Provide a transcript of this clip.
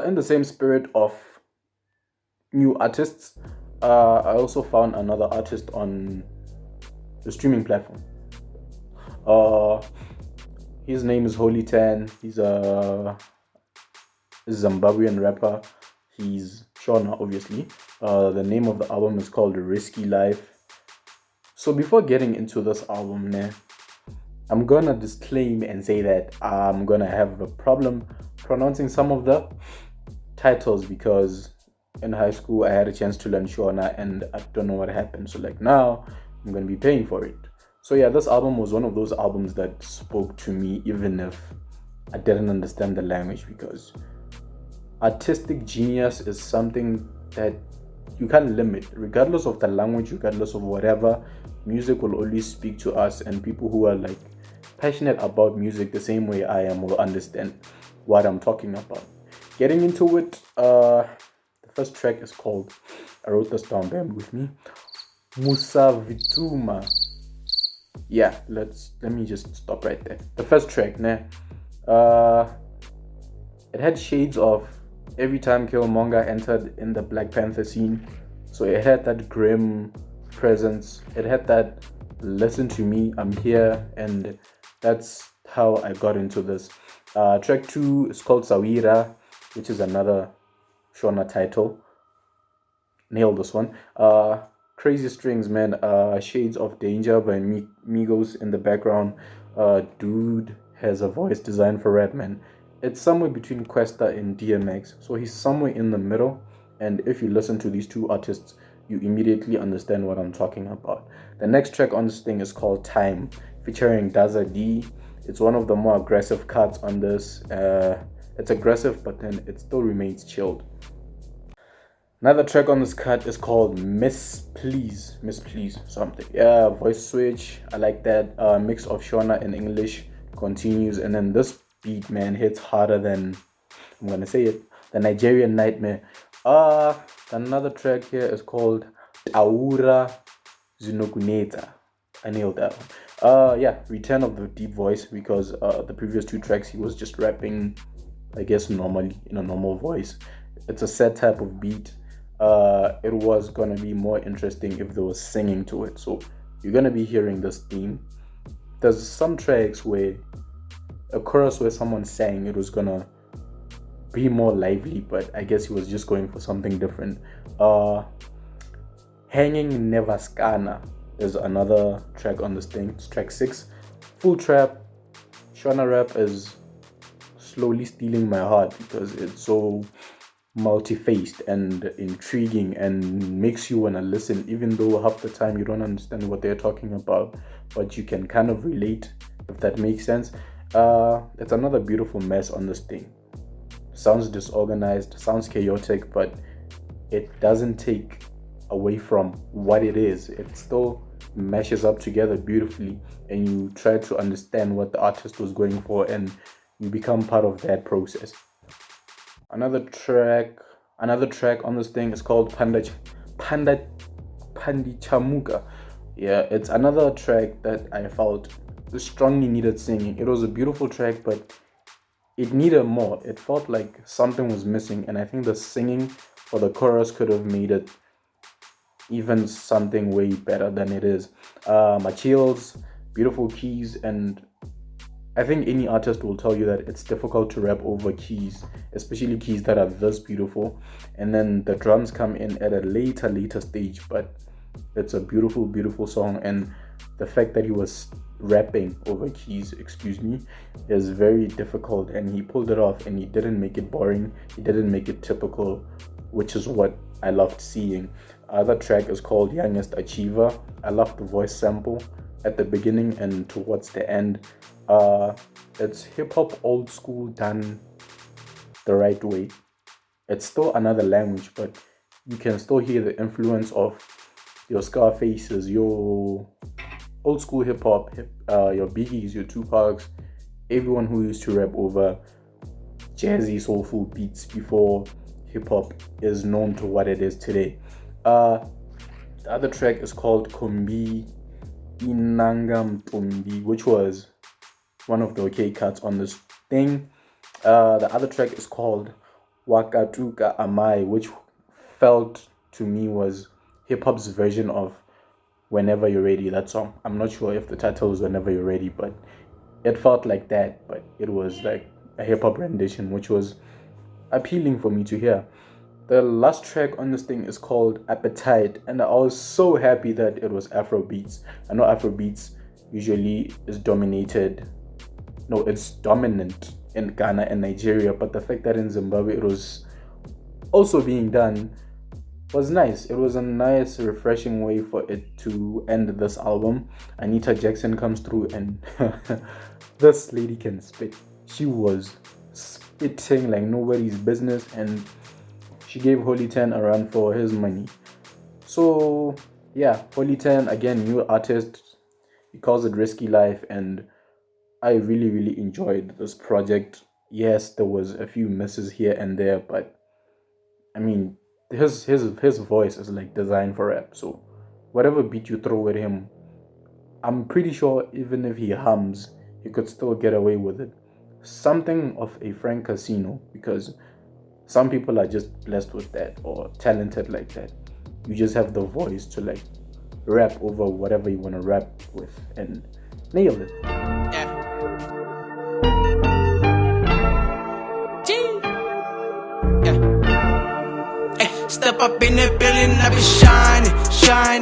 In the same spirit of new artists, I also found another artist on the streaming platform. Uh, his name is Holy Ten. He's a Zimbabwean rapper. He's Shona, obviously. The name of the album is called Risky Life. So before getting into this album, I'm gonna disclaim and say that I'm gonna have a problem pronouncing some of the titles because in high school I had a chance to learn Shona and I don't know what happened. So like now I'm gonna be paying for it. So yeah, this album was one of those albums that spoke to me even if I didn't understand the language, because artistic genius is something that you can't limit regardless of the language, regardless of whatever. Music will always speak to us, and people who are like passionate about music the same way I am will understand what I'm talking about. Getting into it, the first track is called, I wrote this down, bear with me, Musa Vituma. Yeah, let me just stop right there. The first track, uh, it had shades of every time Killmonger entered in the Black Panther scene. So it had that grim presence. It had that listen to me, I'm here, and that's how I got into this. Track 2 is called Sawira, which is another Shona title. Nailed this one. Crazy Strings, man. Shades of Danger by Migos in the background. Dude has a voice designed for Redman. It's somewhere between Questa and DMX, so he's somewhere in the middle. And if you listen to these two artists, you immediately understand what I'm talking about. The next track on this thing is called Time, featuring Daza D. It's one of the more aggressive cuts on this. It's aggressive, but then it still remains chilled. Another track on this cut is called Miss Please something. Yeah, voice switch. I like that. Mix of Shona and English continues, and then this beat, man, hits harder than, I'm gonna say it, the Nigerian Nightmare. Another track here is called Aura Zinoguneta. I nailed that one. Yeah, return of the deep voice, because the previous two tracks he was just rapping, I guess, normally in a normal voice. It's a set type of beat. It was gonna be more interesting if there was singing to it. So you're gonna be hearing this theme. There's some tracks where a chorus where someone sang, it was gonna be more lively, but I guess he was just going for something different. Hanging Nevaskana is another track on this thing. It's track 6. Full trap. Shona rap is slowly stealing my heart because it's so multi-faced and intriguing and makes you want to listen, even though half the time you don't understand what they're talking about, but you can kind of relate, if that makes sense. It's another beautiful mess on this thing. Sounds disorganized, sounds chaotic, but it doesn't take away from what it is. It still meshes up together beautifully, and you try to understand what the artist was going for, and you become part of that process. Another track on this thing is called Pandichamuka. Yeah, it's another track that I felt strongly needed singing. It was a beautiful track, but it needed more. It felt like something was missing, and I think the singing for the chorus could have made it even something way better than it is. Machil's beautiful keys, and I think any artist will tell you that it's difficult to rap over keys, especially keys that are this beautiful. And then the drums come in at a later stage, but it's a beautiful song. And the fact that he was rapping over keys, is very difficult, and he pulled it off, and he didn't make it boring. He didn't make it typical, which is what I loved seeing. Other track is called Youngest Achiever. I love the voice sample at the beginning and towards the end. It's hip-hop old school done the right way. It's still another language, but you can still hear the influence of your Scarfaces, your old school hip-hop, your Biggies, your Tupacs, everyone who used to rap over jazzy, soulful beats before hip-hop is known to what it is today. The other track is called Kombi Inangam Tumbi, which was one of the okay cuts on this thing. The other track is called Wakatuka Amai, which felt to me was hip hop's version of Whenever You're Ready, that song. I'm not sure if the title was Whenever You're Ready, but it felt like that, but it was like a hip hop rendition, which was appealing for me to hear. The last track on this thing is called Appetite, and I was so happy that it was Afro beats. I know Afro beats usually is dominated, no, it's dominant in Ghana and Nigeria, but the fact that in Zimbabwe it was also being done was nice. It was a nice, refreshing way for it to end this album. Anita Jackson comes through, and this lady can spit. She was spitting like nobody's business, and she gave Holy Ten a run for his money. So yeah, Holy Ten, again, new artist. He calls it Risky Life, and I really, really enjoyed this project. Yes, there was a few misses here and there, but I mean, his voice is like designed for rap. So whatever beat you throw at him, I'm pretty sure even if he hums, he could still get away with it. Something of a Frank Casino, because some people are just blessed with that or talented like that. You just have the voice to like rap over whatever you want to rap with and nail it. Yeah. Yeah. Hey, step up in the building, I be shining, shining.